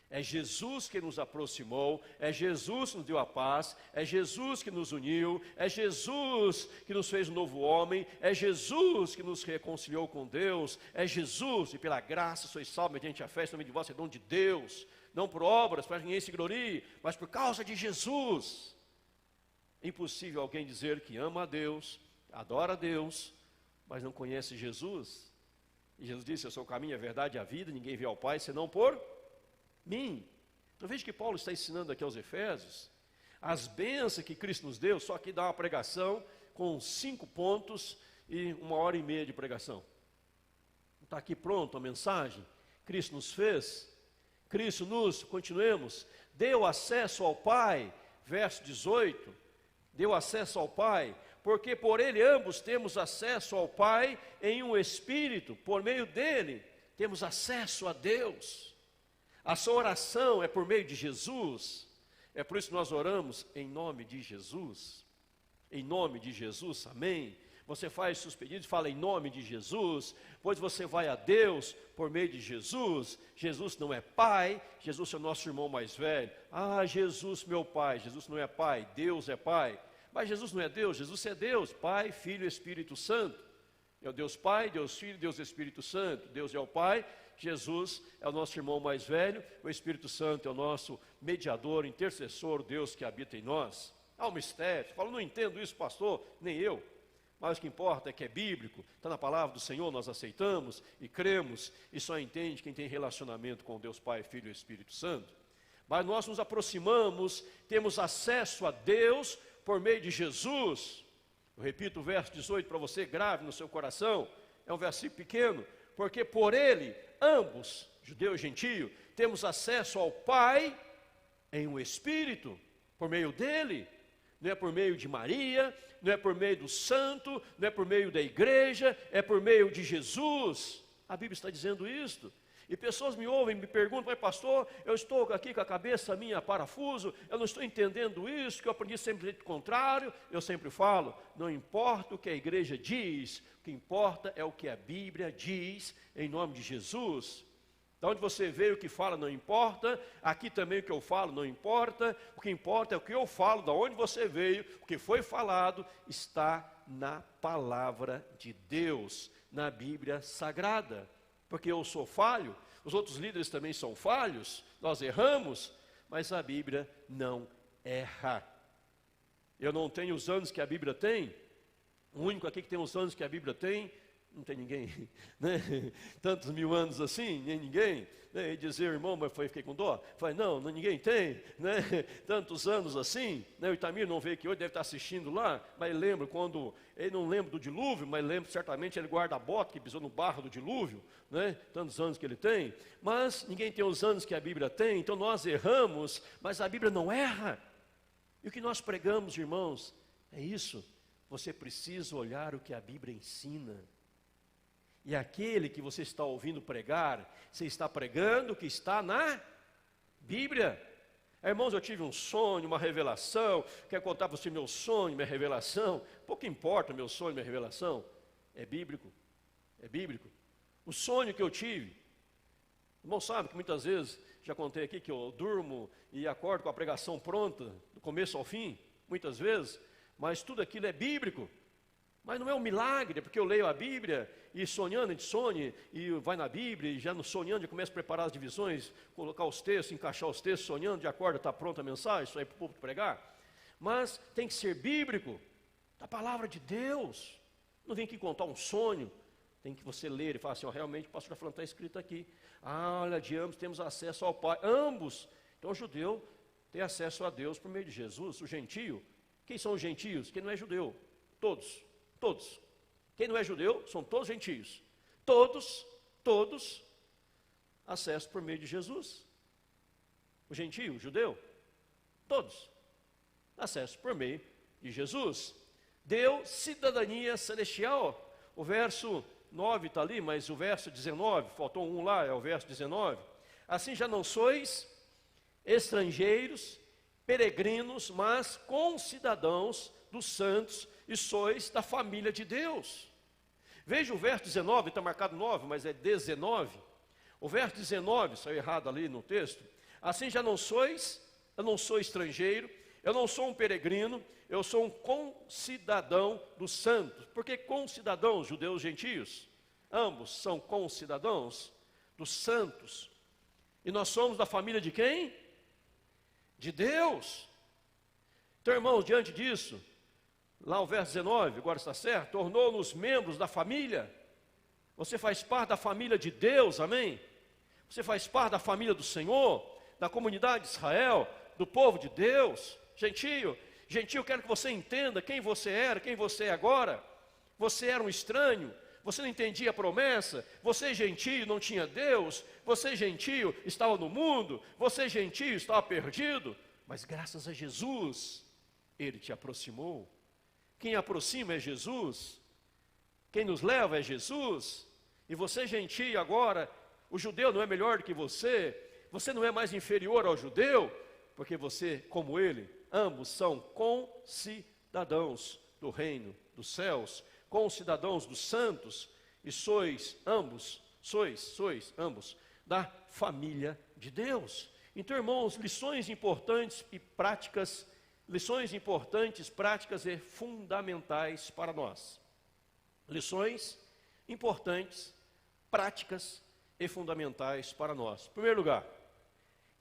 É Jesus que nos aproximou, é Jesus que nos deu a paz, é Jesus que nos uniu, é Jesus que nos fez um novo homem, é Jesus que nos reconciliou com Deus, é Jesus, e pela graça sois salvos mediante a fé, também de vós é dom de Deus, não por obras, para que ninguém se glorie, mas por causa de Jesus. É impossível alguém dizer que ama a Deus, adora a Deus, mas não conhece Jesus. E Jesus disse: eu sou o caminho, a verdade e a vida, ninguém vê ao Pai senão por mim. Então veja que Paulo está ensinando aqui aos Efésios as bênçãos que Cristo nos deu. Só que dá uma pregação com 5 pontos e 1h30 de pregação. Está aqui pronto a mensagem. Cristo nos fez, Cristo nos, continuemos, deu acesso ao Pai, verso 18, deu acesso ao Pai, porque por Ele ambos temos acesso ao Pai em um Espírito, por meio dEle temos acesso a Deus. A sua oração é por meio de Jesus, é por isso que nós oramos em nome de Jesus, amém? Você faz seus pedidos, fala em nome de Jesus, pois você vai a Deus por meio de Jesus. Jesus não é pai, Jesus é o nosso irmão mais velho. Ah, Jesus meu pai. Jesus não é pai, Deus é pai. Mas Jesus não é Deus, Jesus é Deus, Pai, Filho e Espírito Santo. É o Deus Pai, Deus Filho, Deus Espírito Santo. Deus é o Pai, Jesus é o nosso irmão mais velho, o Espírito Santo é o nosso mediador, intercessor, Deus que habita em nós. Há um mistério. Você fala: não entendo isso, pastor, nem eu. Mas o que importa é que é bíblico, está na palavra do Senhor, nós aceitamos e cremos, e só entende quem tem relacionamento com Deus Pai, Filho e Espírito Santo. Mas nós nos aproximamos, temos acesso a Deus por meio de Jesus. Eu repito o verso 18 para você, grave no seu coração, é um versículo pequeno, porque por Ele, ambos, judeu e gentio, temos acesso ao Pai em um Espírito, por meio dEle. Não é por meio de Maria, não é por meio do santo, não é por meio da igreja, é por meio de Jesus. A Bíblia está dizendo isto. E pessoas me ouvem, me perguntam: mas pastor, eu estou aqui com a cabeça minha a parafuso, eu não estou entendendo isso, que eu aprendi sempre do jeito contrário. Eu sempre falo: não importa o que a igreja diz, o que importa é o que a Bíblia diz, em nome de Jesus. Da onde você veio, o que fala não importa, aqui também o que eu falo não importa, o que importa é o que eu falo, da onde você veio, o que foi falado, está na palavra de Deus, na Bíblia Sagrada. Porque eu sou falho, os outros líderes também são falhos, nós erramos, mas a Bíblia não erra. Eu não tenho os anos que a Bíblia tem, o único aqui que tem os anos que a Bíblia tem, não tem ninguém, né? Tantos mil anos assim, nem ninguém, né? E dizer, irmão, mas fiquei com dó. Falei, não, ninguém tem, né? Tantos anos assim, né? O Itamir não veio aqui hoje, deve estar assistindo lá, mas lembra quando, ele não lembra do dilúvio, mas lembra certamente ele guarda a bota que pisou no barro do dilúvio, né? Tantos anos que ele tem, mas ninguém tem os anos que a Bíblia tem, então nós erramos, mas a Bíblia não erra. E o que nós pregamos, irmãos, é isso. Você precisa olhar o que a Bíblia ensina. E aquele que você está ouvindo pregar, você está pregando o que está na Bíblia. Irmãos, eu tive um sonho, uma revelação, quero contar para você meu sonho, minha revelação. Pouco importa meu sonho, minha revelação. É bíblico, é bíblico. O sonho que eu tive, o irmão sabe que muitas vezes, já contei aqui que eu durmo e acordo com a pregação pronta, do começo ao fim, muitas vezes, mas tudo aquilo é bíblico. Mas não é um milagre, é porque eu leio a Bíblia e sonhando, a gente sonha e vai na Bíblia e já no sonhando, já começa a preparar as divisões, colocar os textos, encaixar os textos, sonhando, de acordo, está pronta a mensagem, isso aí para o povo pregar. Mas tem que ser bíblico, da palavra de Deus. Não vem aqui contar um sonho, tem que você ler e falar assim, realmente o pastor falando, está escrito aqui. Olha, de ambos temos acesso ao Pai, ambos. Então o judeu tem acesso a Deus por meio de Jesus, o gentio. Quem são os gentios? Quem não é judeu? Todos. Todos. Quem não é judeu, são todos gentios. Todos, acesso por meio de Jesus. O gentio, o judeu, todos, acesso por meio de Jesus. Deu cidadania celestial. O verso 9 está ali, mas o verso 19, faltou um lá, é o verso 19. Assim já não sois estrangeiros, peregrinos, mas concidadãos dos santos, e sois da família de Deus. Veja o verso 19, está marcado 9, mas é 19. O verso 19, saiu errado ali no texto. Assim já não sois, eu não sou estrangeiro, eu não sou um peregrino, eu sou um concidadão dos santos. Porque concidadãos, judeus gentios, ambos são concidadãos dos santos. E nós somos da família de quem? De Deus. Então, irmãos, diante disso, lá o verso 19, agora está certo, tornou-nos membros da família. Você faz parte da família de Deus, amém? Você faz parte da família do Senhor, da comunidade de Israel, do povo de Deus. Gentio, eu quero que você entenda quem você era, quem você é agora. Você era um estranho, você não entendia a promessa, você gentio não tinha Deus, você gentio estava no mundo, você gentio estava perdido, mas graças a Jesus, Ele te aproximou. Quem aproxima é Jesus, quem nos leva é Jesus, e você gentio agora, o judeu não é melhor do que você não é mais inferior ao judeu, porque você, como ele, ambos são concidadãos do reino dos céus, concidadãos dos santos, e sois ambos da família de Deus. Então, irmãos, lições importantes, práticas e fundamentais para nós. Lições importantes, práticas e fundamentais para nós. Em primeiro lugar,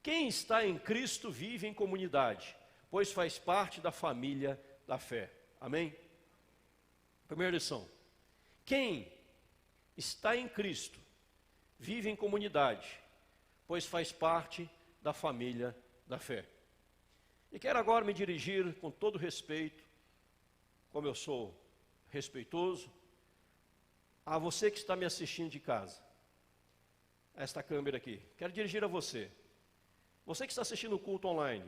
quem está em Cristo vive em comunidade, pois faz parte da família da fé. Amém? Primeira lição. Quem está em Cristo vive em comunidade, pois faz parte da família da fé. E quero agora me dirigir com todo respeito, como eu sou respeitoso, a você que está me assistindo de casa, esta câmera aqui. Quero dirigir a você. Você que está assistindo o culto online,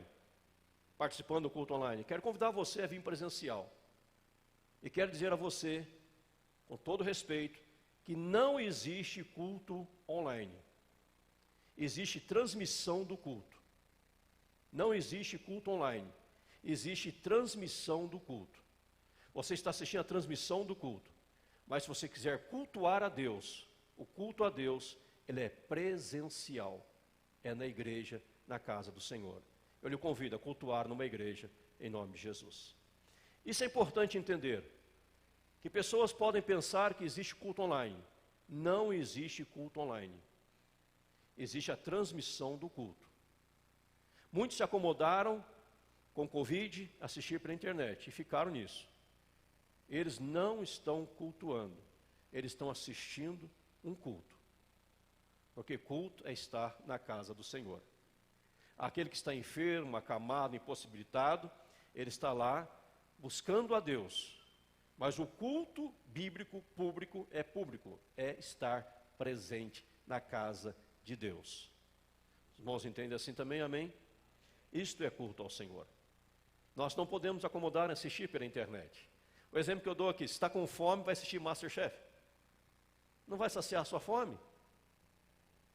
participando do culto online, quero convidar você a vir presencial. E quero dizer a você, com todo respeito, que não existe culto online. Existe transmissão do culto. Não existe culto online. Existe transmissão do culto. Você está assistindo a transmissão do culto. Mas se você quiser cultuar a Deus, o culto a Deus ele é presencial, é na igreja, na casa do Senhor. Eu lhe convido a cultuar numa igreja, em nome de Jesus. Isso é importante entender, que pessoas podem pensar que existe culto online. Não existe culto online. Existe a transmissão do culto. Muitos se acomodaram com Covid, assistir pela internet, e ficaram nisso. Eles não estão cultuando, eles estão assistindo um culto. Porque culto é estar na casa do Senhor. Aquele que está enfermo, acamado, impossibilitado, ele está lá buscando a Deus. Mas o culto bíblico público, é estar presente na casa de Deus. Os irmãos entendem assim também, amém? Isto é culto ao Senhor. Nós não podemos acomodar e assistir pela internet. O exemplo que eu dou aqui, se está com fome, vai assistir MasterChef. Não vai saciar a sua fome.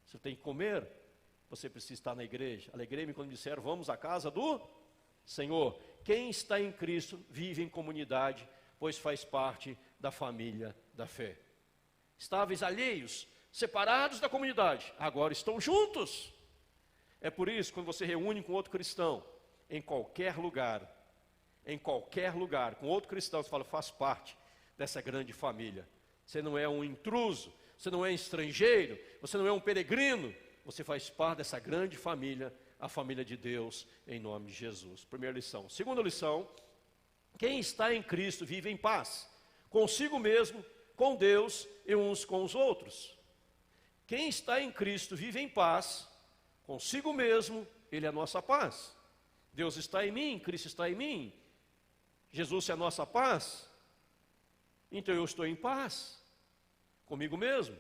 Você tem que comer, você precisa estar na igreja. Alegrei-me quando me disseram, vamos à casa do Senhor. Quem está em Cristo vive em comunidade, pois faz parte da família da fé. Estáveis alheios, separados da comunidade, agora estão juntos. É por isso, quando você reúne com outro cristão, em qualquer lugar, com outro cristão, você fala, faz parte dessa grande família. Você não é um intruso, você não é estrangeiro, você não é um peregrino, você faz parte dessa grande família, a família de Deus, em nome de Jesus. Primeira lição. Segunda lição, quem está em Cristo vive em paz, consigo mesmo, com Deus e uns com os outros. Quem está em Cristo vive em paz, consigo mesmo, Ele é a nossa paz. Deus está em mim, Cristo está em mim, Jesus é a nossa paz, então eu estou em paz, comigo mesmo.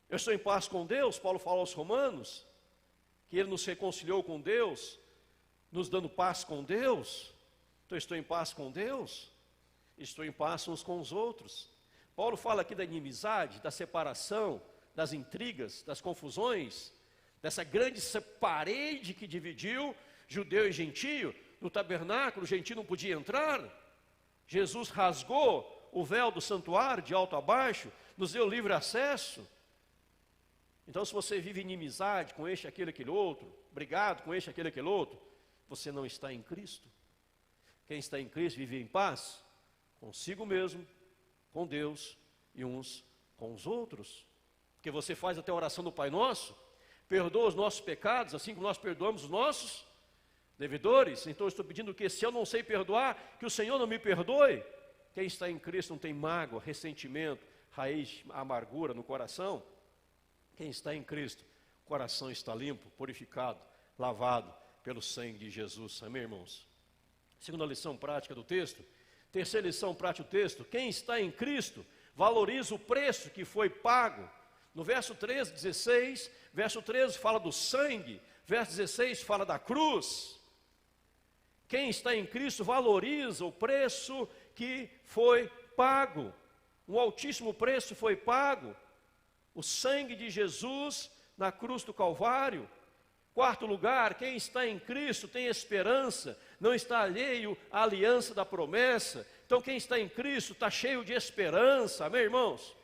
Eu estou em paz com Deus. Paulo fala aos Romanos, que Ele nos reconciliou com Deus, nos dando paz com Deus. Então eu estou em paz com Deus, estou em paz uns com os outros. Paulo fala aqui da inimizade, da separação, das intrigas, das confusões, dessa grande parede que dividiu judeu e gentio. No tabernáculo, o gentio não podia entrar. Jesus rasgou o véu do santuário de alto a baixo, nos deu livre acesso. Então, se você vive inimizade com este, aquele outro, brigado com este, aquele outro, você não está em Cristo. Quem está em Cristo vive em paz, consigo mesmo, com Deus e uns com os outros. Porque você faz até a oração do Pai Nosso, perdoa os nossos pecados, assim como nós perdoamos os nossos devedores. Então eu estou pedindo que, se eu não sei perdoar, que o Senhor não me perdoe. Quem está em Cristo não tem mágoa, ressentimento, raiz, amargura no coração. Quem está em Cristo, o coração está limpo, purificado, lavado pelo sangue de Jesus. Amém, irmãos? Segunda lição prática do texto. Terceira lição prática do texto. Quem está em Cristo valoriza o preço que foi pago. No verso 13, 16, verso 13 fala do sangue, verso 16 fala da cruz. Quem está em Cristo valoriza o preço que foi pago. Um altíssimo preço foi pago. O sangue de Jesus na cruz do Calvário. Quarto lugar, quem está em Cristo tem esperança, não está alheio à aliança da promessa. Então quem está em Cristo está cheio de esperança, amém, irmãos?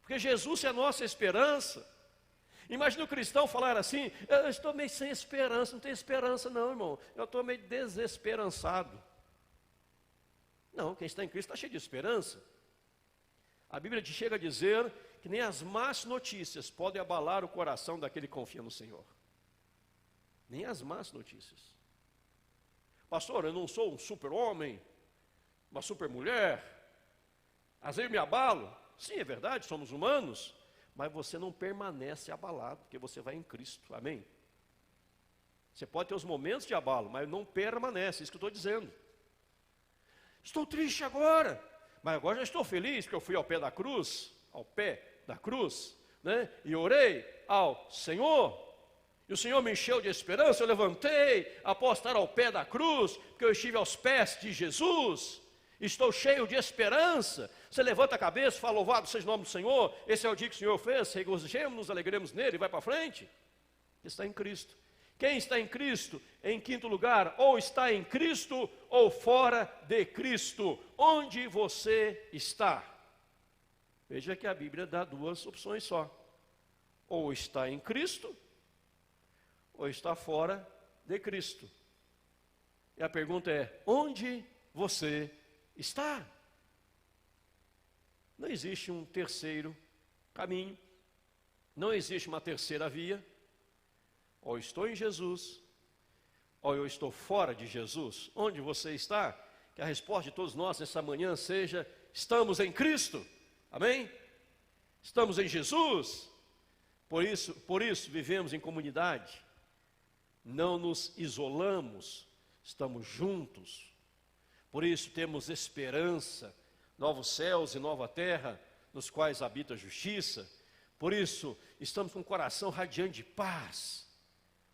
Porque Jesus é a nossa esperança. Imagina o cristão falar assim, eu estou meio sem esperança. Não tem esperança não, irmão, eu estou meio desesperançado. Não, quem está em Cristo está cheio de esperança. A Bíblia chega a dizer que nem as más notícias podem abalar o coração daquele que confia no Senhor. Nem as más notícias. Pastor, eu não sou um super-homem, uma super-mulher, às vezes eu me abalo. Sim, é verdade, somos humanos, mas você não permanece abalado, porque você vai em Cristo, amém? Você pode ter os momentos de abalo, mas não permanece, é isso que eu estou dizendo. Estou triste agora, mas agora já estou feliz, porque eu fui ao pé da cruz, né? E orei ao Senhor, e o Senhor me encheu de esperança. Eu levantei após estar ao pé da cruz, porque eu estive aos pés de Jesus, estou cheio de esperança. Você levanta a cabeça e fala, louvado seja o nome do Senhor, esse é o dia que o Senhor fez, regozijemos, nos alegremos nele, e vai para frente. Está em Cristo. Quem está em Cristo, em quinto lugar, ou está em Cristo, ou fora de Cristo. Onde você está? Veja que a Bíblia dá duas opções só. ou está em Cristo, ou está fora de Cristo. E a pergunta é: onde você está? Não existe um terceiro caminho, não existe uma terceira via. Ou estou em Jesus, ou eu estou fora de Jesus. Onde você está? Que a resposta de todos nós nessa manhã seja: estamos em Cristo. Amém? Estamos em Jesus. Por isso vivemos em comunidade. Não nos isolamos, estamos juntos. Por isso temos esperança, novos céus e nova terra, nos quais habita a justiça. Por isso estamos com o coração radiante de paz.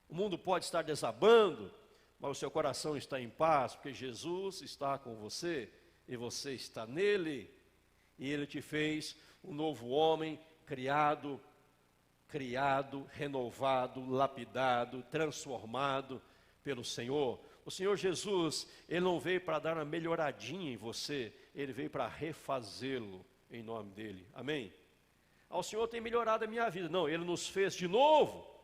O mundo pode estar desabando, mas o seu coração está em paz, porque Jesus está com você e você está nele. E ele te fez um novo homem, criado, renovado, lapidado, transformado pelo Senhor. O Senhor Jesus, Ele não veio para dar uma melhoradinha em você, Ele veio para refazê-lo em nome dEle. Amém? O Senhor tem melhorado a minha vida. Não, Ele nos fez de novo.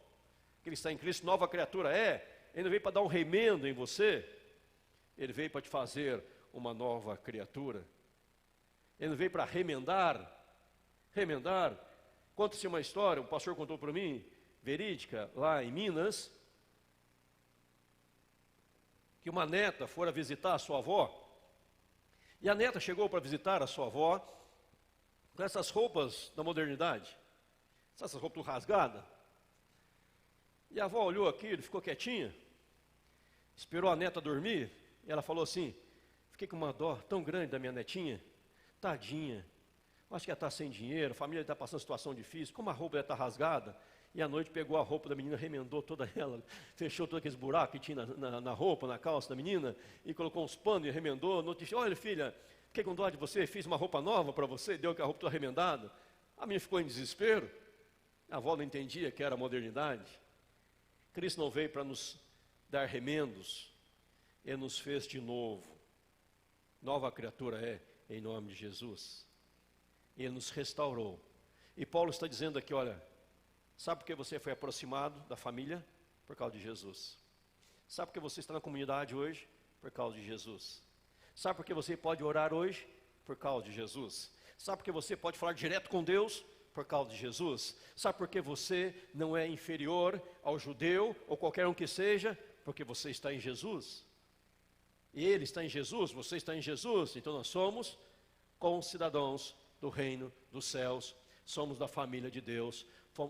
Que Ele está em Cristo, nova criatura é. Ele não veio para dar um remendo em você, Ele veio para te fazer uma nova criatura. Ele não veio para remendar. Conta-se uma história, um pastor contou para mim, verídica, lá em Minas, que uma neta fora visitar a sua avó, e a neta chegou para visitar a sua avó com essas roupas da modernidade, essas roupas rasgadas. E a avó olhou aquilo, ficou quietinha, esperou a neta dormir, e ela falou assim: fiquei com uma dó tão grande da minha netinha, tadinha. Acho que ela está sem dinheiro, a família está passando situação difícil, como a roupa está rasgada. E à noite pegou a roupa da menina, remendou toda ela, fechou todos aqueles buracos que tinha na roupa, na calça da menina, e colocou uns panos e remendou. Notícia: olha filha, fiquei com dó de você, fiz uma roupa nova para você, deu que a roupa toda remendada. A menina ficou em desespero, a avó não entendia que era modernidade. Cristo não veio para nos dar remendos, Ele nos fez de novo. Nova criatura é, em nome de Jesus. Ele nos restaurou. E Paulo está dizendo aqui: olha, sabe por que você foi aproximado da família? Por causa de Jesus. Sabe por que você está na comunidade hoje? Por causa de Jesus. Sabe por que você pode orar hoje? Por causa de Jesus. Sabe por que você pode falar direto com Deus? Por causa de Jesus. Sabe por que você não é inferior ao judeu ou qualquer um que seja? Porque você está em Jesus. E ele está em Jesus, você está em Jesus. Então nós somos concidadãos do reino dos céus, somos da família de Deus,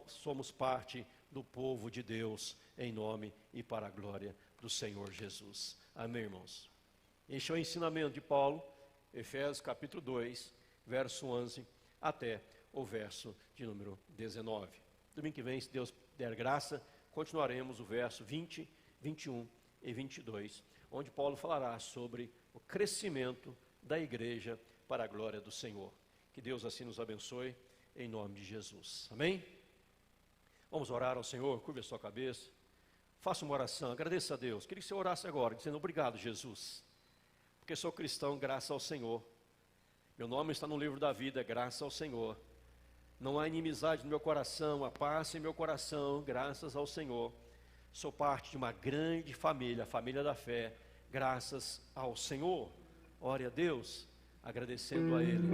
somos parte do povo de Deus, em nome e para a glória do Senhor Jesus. Amém, irmãos? Este é o ensinamento de Paulo, Efésios capítulo 2, verso 11 até o verso de número 19. Domingo que vem, se Deus der graça, continuaremos o verso 20, 21 e 22, onde Paulo falará sobre o crescimento da igreja para a glória do Senhor. Que Deus assim nos abençoe, em nome de Jesus. Amém? Vamos orar ao Senhor, curva a sua cabeça, faça uma oração, agradeça a Deus. Queria que você orasse agora, dizendo: obrigado, Jesus, porque sou cristão, graças ao Senhor. Meu nome está no livro da vida, graças ao Senhor. Não há inimizade no meu coração, há paz em meu coração, graças ao Senhor. Sou parte de uma grande família, a família da fé, graças ao Senhor. Ore a Deus, agradecendo a Ele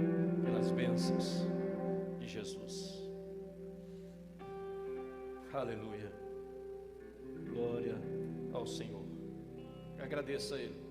pelas bênçãos de Jesus. Aleluia. Glória ao Senhor. Agradeça a Ele.